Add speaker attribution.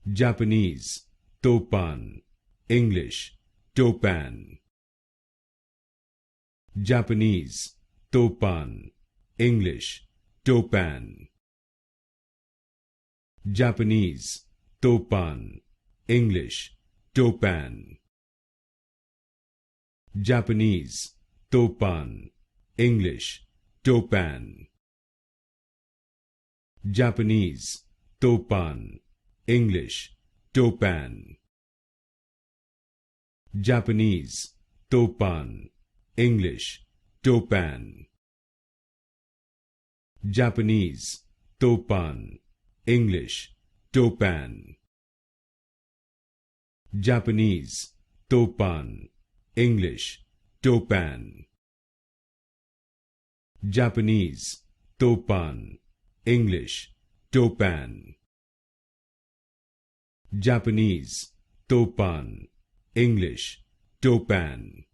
Speaker 1: Japanese, Toppan, English, Toppan. Japanese, Toppan, English, Toppan. Japanese, Toppan, English, Toppan. Japanese, Toppan, English, Toppan. Japanese, Toppan, English, Toppan. Japanese, Toppan, English, Toppan. Japanese, Toppan, English, Toppan. Japanese, Toppan, English, Toppan. Japanese, Toppan, English, Toppan. Japanese, Toppan, English, Toppan.